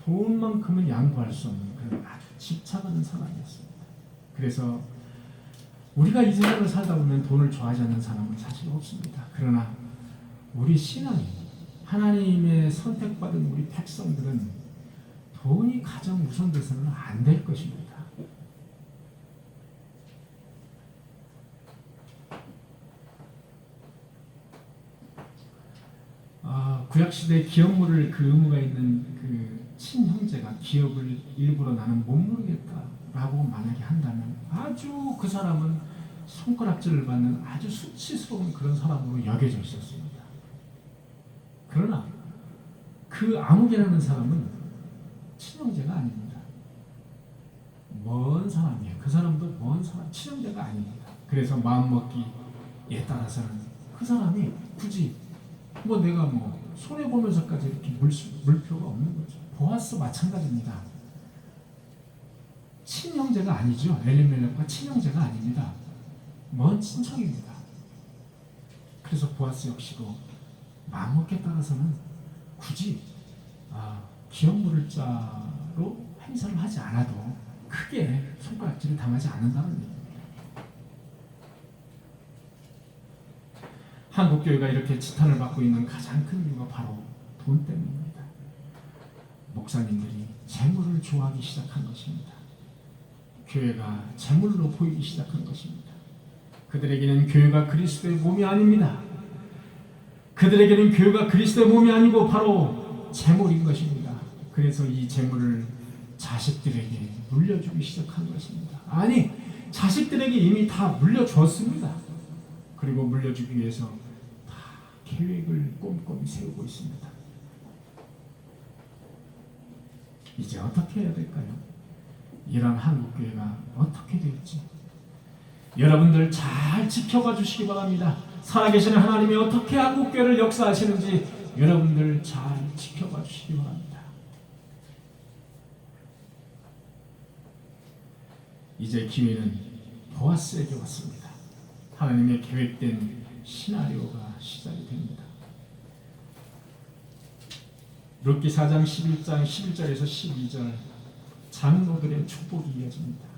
돈만큼은 양보할 수 없는 그런 아주 집착하는 사람이었습니다. 그래서 우리가 이 세상을 살다 보면 돈을 좋아하지 않는 사람은 사실 없습니다. 그러나 우리 신앙이 하나님의 선택받은 우리 백성들은 돈이 가장 우선돼서는 안 될 것입니다. 구약시대 기업물을 그 의무가 있는 그 친형제가 기업을 일부러 나는 못 모르겠다라고 만약에 한다면 아주 그 사람은 손가락질을 받는 아주 수치스러운 그런 사람으로 여겨져 있었습니다. 그러나 그 아무개라는 사람은 친형제가 아닙니다. 먼 사람이에요. 그 사람도 먼 사람, 친형제가 아닙니다. 그래서 마음먹기에 따라서는 그 사람이 굳이 내가 손해보면서까지 이렇게 물 필요가 없는 거죠. 보아스 마찬가지입니다. 친형제가 아니죠. 엘리멜렉과 친형제가 아닙니다. 먼 친척입니다. 그래서 보아스 역시도 마음먹기에 따라서는 굳이 기업물을 자로 행사를 하지 않아도 크게 손가락질을 당하지 않는다는 얘기입니다. 한국교회가 이렇게 지탄을 받고 있는 가장 큰 이유가 바로 돈 때문입니다. 목사님들이 재물을 좋아하기 시작한 것입니다. 교회가 재물로 보이기 시작한 것입니다. 그들에게는 교회가 그리스도의 몸이 아닙니다. 그들에게는 교회가 그리스도의 몸이 아니고 바로 재물인 것입니다. 그래서 이 재물을 자식들에게 물려주기 시작한 것입니다. 아니, 자식들에게 이미 다 물려줬습니다. 그리고 물려주기 위해서 다 계획을 꼼꼼히 세우고 있습니다. 이제 어떻게 해야 될까요? 이런 한국교회가 어떻게 될지 여러분들 잘 지켜봐 주시기 바랍니다. 살아계시는 하나님이 어떻게 한국교회를 역사하시는지 여러분들 잘 지켜봐 주시기 바랍니다. 이제 기회는 보아스에게 왔습니다. 하나님의 계획된 시나리오가 시작이 됩니다. 룻기 4장 11절에서 12절 장로들의 축복이 이어집니다.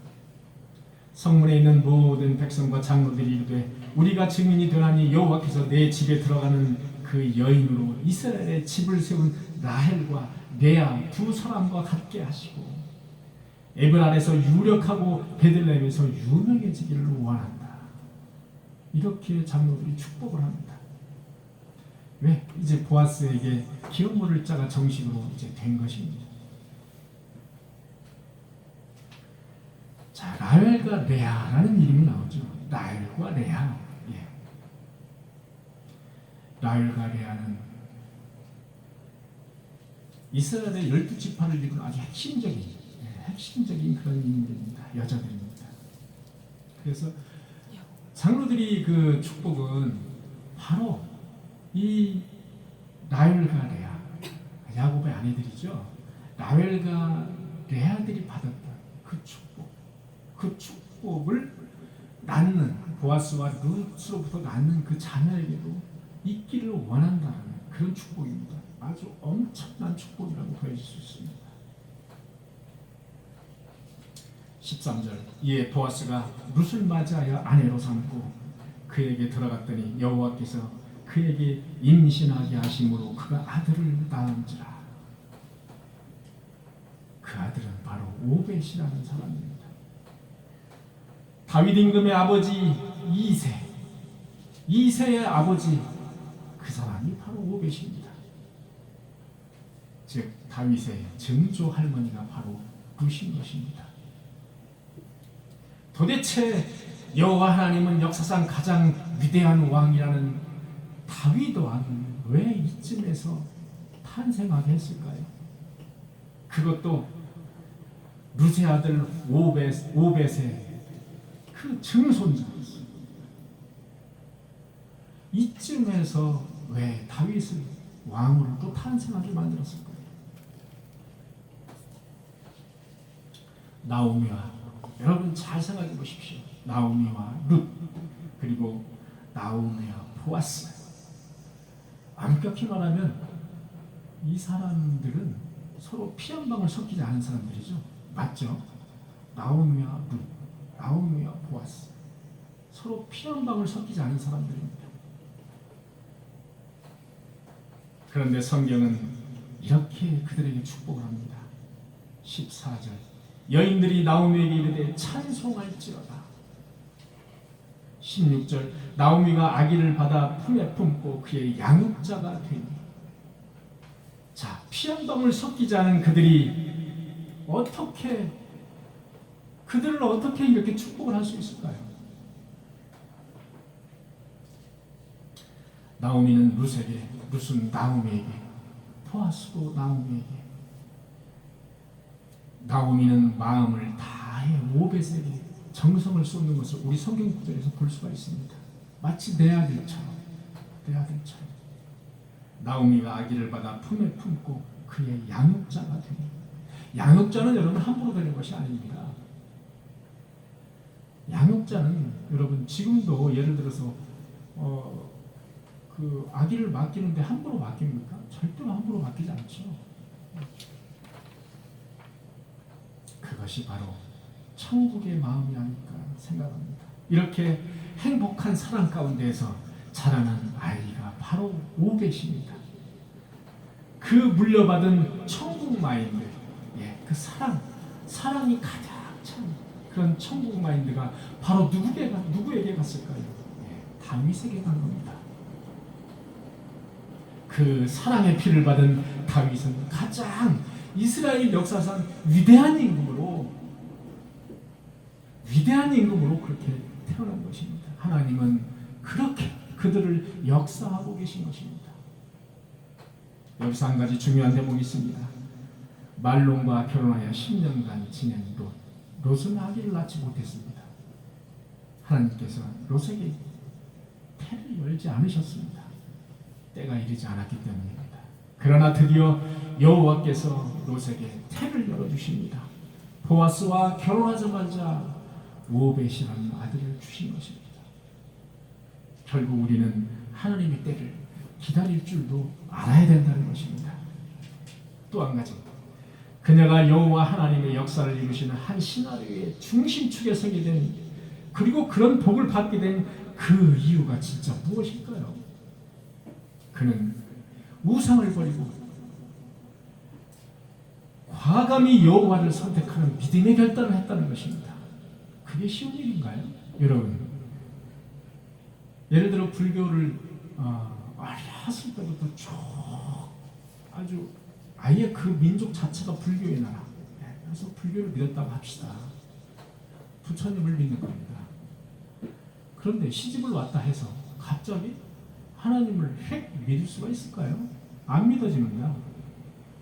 성문에 있는 모든 백성과 장로들이 이르되 우리가 증인이 되나니 여호와께서 내 집에 들어가는 그 여인으로 이스라엘의 집을 세운 라헬과 레아 두 사람과 같게 하시고 에브랄에서 유력하고 베들레헴에서 유명해지기를 원한다. 이렇게 장로들이 축복을 합니다. 왜? 이제 보아스에게 기업물을 자가 정식으로 이제 된 것입니다. 자, 라헬과 레아라는 이름이 나오죠. 라헬과 레아. 예. 라헬과 레아는 이스라엘의 12지파를 이룬 아주 핵심적인 그런 인물입니다. 여자들입니다. 그래서 장로들이 그 축복은 바로 이 라헬과 레아, 야곱의 아내들이죠. 라헬과 레아들이 받았던 그 축복을 낳는 보아스와 룻으로부터 낳는 그 자녀에게도 있기를 원한다는 그런 축복입니다. 아주 엄청난 축복이라고 보여질 수 있습니다. 13절 이에 보아스가 룻을 맞이하여 아내로 삼고 그에게 들어갔더니 여호와께서 그에게 임신하게 하심으로 그가 아들을 낳은지라. 그 아들은 바로 오벳이라는 사람입니다. 다윗 임금의 아버지 이새의 아버지 그 사람이 바로 오벳입니다. 즉 다윗의 증조 할머니가 바로 룻인 것입니다. 도대체 여호와 하나님은 역사상 가장 위대한 왕이라는 다윗 왕은 왜 이쯤에서 탄생하게 했을까요? 그것도 룻의 아들 오벳의 그 증손자였어요. 이쯤에서 왜 다윗을 왕으로 또 탄생하게 만들었을까요? 나오미와 여러분 잘 생각해 보십시오. 나오미와 룻 그리고 나오미와 보아스. 엄격히 말하면 이 사람들은 서로 피 한 방울 섞이지 않은 사람들이죠. 맞죠? 나오미와 룻, 나오미와 보아스, 서로 피 한 방울 섞이지 않은 사람들입니다. 그런데 성경은 이렇게 그들에게 축복을 합니다. 14절, 여인들이 나오미에게 이르되 찬송할지어다. 16절, 나오미가 아기를 받아 품에 품고 그의 양육자가 되니. 자, 피 한 방울 섞이지 않은 그들을 어떻게 이렇게 축복을 할 수 있을까요? 나오미는 룻에게, 룻은 나오미에게, 보아스도 나오미에게. 나오미는 마음을 다해 오벳에게 정성을 쏟는 것을 우리 성경 구절에서 볼 수가 있습니다. 마치 내 아들처럼. 나오미가 아기를 받아 품에 품고 그의 양육자가 되니. 양육자는 여러분 함부로 되는 것이 아닙니다. 양육자는 여러분 지금도 예를 들어서 그 아기를 맡기는데 함부로 맡깁니까? 절대로 함부로 맡기지 않죠. 그것이 바로 천국의 마음이 아닐까 생각합니다. 이렇게 행복한 사랑 가운데에서 자라난 아이가 바로 오벳입니다. 그 물려받은 천국 마인드, 그 사랑이 가장 찬 그런 천국 마인드가 바로 누구에게 갔을까요? 다윗에게 간 겁니다. 그 사랑의 피를 받은 다윗은 가장 이스라엘 역사상 위대한 임금으로 그렇게 태어난 것입니다. 하나님은 그렇게 그들을 역사하고 계신 것입니다. 여기서 한 가지 중요한 대목이 있습니다. 말론과 결혼하여 10년간 지낸 롯은 아기를 낳지 못했습니다. 하나님께서 롯에게 태를 열지 않으셨습니다. 때가 이르지 않았기 때문입니다. 그러나 드디어 여호와께서 롯에게 태를 열어주십니다. 보아스와 결혼하자마자 오벳이라는 아들을 주신 것입니다. 결국 우리는 하나님의 때를 기다릴 줄도 알아야 된다는 것입니다. 또 한 가지, 그녀가 여호와 하나님의 역사를 이루시는 한 시나리오의 중심축에 서게 된, 그리고 그런 복을 받게 된 그 이유가 진짜 무엇일까요? 그는 우상을 버리고 과감히 여호와를 선택하는 믿음의 결단을 했다는 것입니다. 그게 쉬운 일인가요? 여러분, 예를 들어 불교를 어렸을 때부터 쭉 아주 아예 그 민족 자체가 불교의 나라, 그래서 불교를 믿었다고 합시다. 부처님을 믿는 겁니다. 그런데 시집을 왔다 해서 갑자기 하나님을 핵 믿을 수가 있을까요? 안 믿어집니다.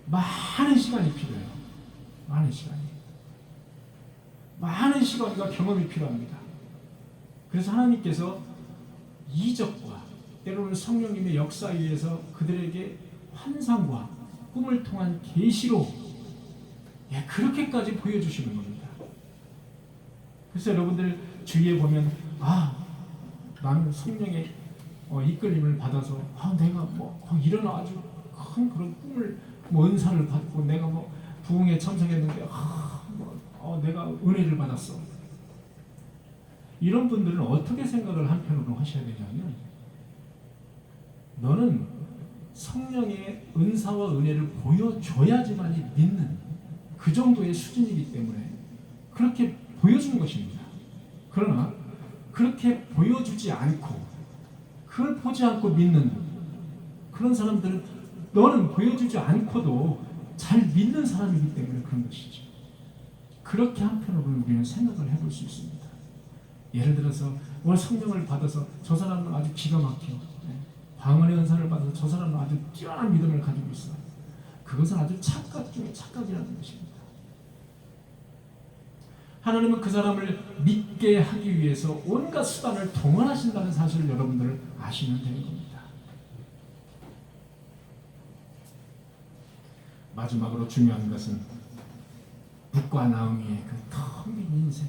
많은 시간이 필요해요. 많은 시간과 경험이 필요합니다. 그래서 하나님께서 이적과 때로는 성령님의 역사에 의해서 그들에게 환상과 꿈을 통한 계시로 그렇게까지 보여주시는 겁니다. 그래서 여러분들 주위에 보면 나는 성령의 이끌림을 받아서 내가 이런 아주 큰 그런 꿈을 은사를 받고 내가 부흥에 참석했는데 내가 은혜를 받았어. 이런 분들은 어떻게 생각을 한편으로 하셔야 되냐면, 너는 성령의 은사와 은혜를 보여줘야지만이 믿는 그 정도의 수준이기 때문에 그렇게 보여준 것입니다. 그러나 그렇게 보여주지 않고 그걸 보지 않고 믿는 그런 사람들은 너는 보여주지 않고도 잘 믿는 사람이기 때문에 그런 것이죠. 그렇게 한편으로는 우리는 생각을 해볼 수 있습니다. 예를 들어서 성령을 받아서 저 사람은 아주 기가 막혀, 방언의 은사를 받아서 저 사람은 아주 뛰어난 믿음을 가지고 있어. 그것은 아주 착각 중에 착각이라는 것입니다. 하나님은 그 사람을 믿게 하기 위해서 온갖 수단을 동원하신다는 사실을 여러분들은 아시면 되는 겁니다. 마지막으로 중요한 것은 룻과 나오미의 그 텅 빈 인생.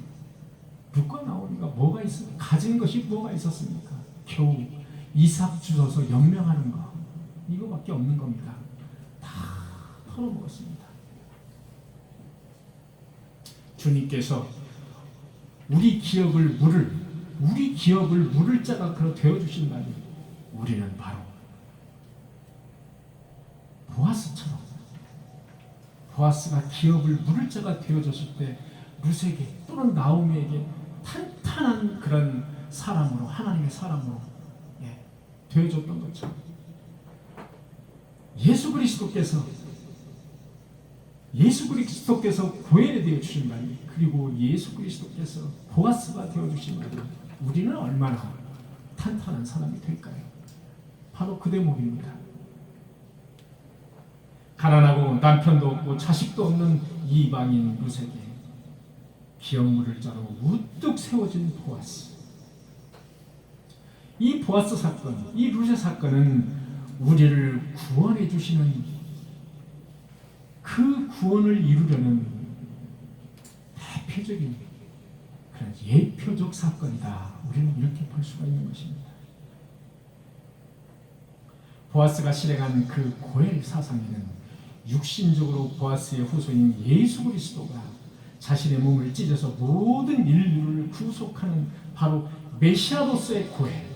룻과 나오미가 뭐가 있습니까? 가진 것이 뭐가 있었습니까? 겨우 이삭 주셔서 연명하는 거, 이거밖에 없는 겁니다. 다 털어먹었습니다. 주님께서 우리 기업을 물을 자가 되어 주신다니 우리는 바로 보아스처럼, 보아스가 기업을 물을 자가 되어줬을 때 루세게 또는 나오미에게 탄탄한 그런 사람으로, 하나님의 사람으로 되어줬던 것처럼 예수 그리스도께서 고엘이 되어 주신다니, 그리고 예수 그리스도께서 보아스가 되어 주신다니 우리는 얼마나 탄탄한 사람이 될까요? 바로 그 대목입니다. 가난하고 남편도 없고 자식도 없는 이방인 루세게 기업 물을 자로 우뚝 세워진 보아스. 이 보아스 사건, 이 루세 사건은 우리를 구원해 주시는, 그 구원을 이루려는 대표적인 그런 예표적 사건이다. 우리는 이렇게 볼 수가 있는 것입니다. 보아스가 실행한 그 고엘 사상에는 육신적으로 보아스의 후손인 예수 그리스도가 자신의 몸을 찢어서 모든 인류를 구속하는 바로 메시아로서의 고엘,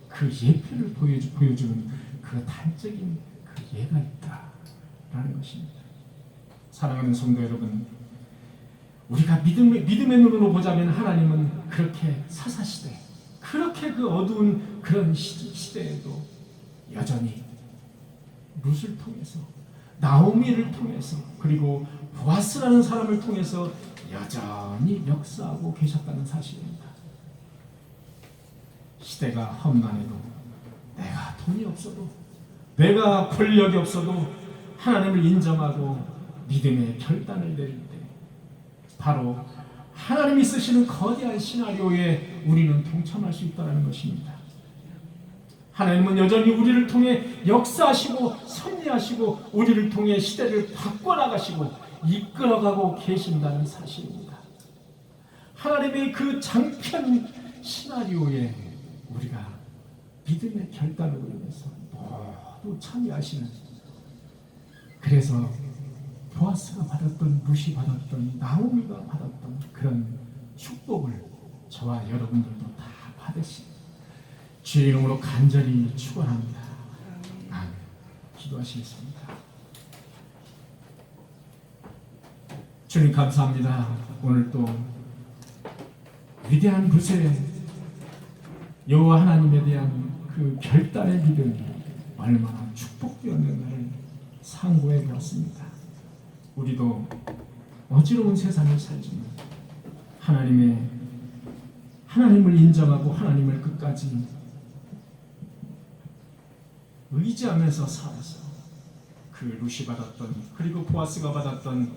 그 예표를 보여주는 그 단적인 그 예가 있다라는 것입니다. 사랑하는 성도 여러분, 우리가 믿음의 눈으로 보자면 하나님은 그렇게 사사시대, 그렇게 그 어두운 그런 시대에도 여전히 룻을 통해서, 나오미를 통해서, 그리고 보아스라는 사람을 통해서 여전히 역사하고 계셨다는 사실입니다. 시대가 험난해도, 내가 돈이 없어도, 내가 권력이 없어도 하나님을 인정하고 믿음의 결단을 내릴 때 바로 하나님이 쓰시는 거대한 시나리오에 우리는 동참할 수 있다는 것입니다. 하나님은 여전히 우리를 통해 역사하시고 섭리하시고 우리를 통해 시대를 바꿔나가시고 이끌어가고 계신다는 사실입니다. 하나님의 그 장편 시나리오에 우리가 믿음의 결단으로 인해서 모두 참여하시는, 그래서 보아스가 받았던, 룻이 받았던, 나오미가 받았던 그런 축복을 저와 여러분들도 다 받으시 주의 이름으로 간절히 축원합니다. 아멘. 기도하시겠습니다. 주님 감사합니다. 오늘 또 위대한 룻의 여호와 하나님에 대한 그 결단의 믿음이 얼마나 축복되었는가를 상고해 보았습니다. 우리도 어지러운 세상을 살지만 하나님을 인정하고 하나님을 끝까지 의지하면서 살아서 그 룻이 받았던, 그리고 보아스가 받았던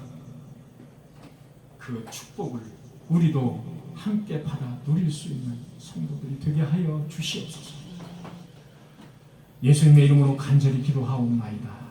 그 축복을 우리도 함께 받아 누릴 수 있는 성도들이 되게 하여 주시옵소서. 예수님의 이름으로 간절히 기도하옵나이다.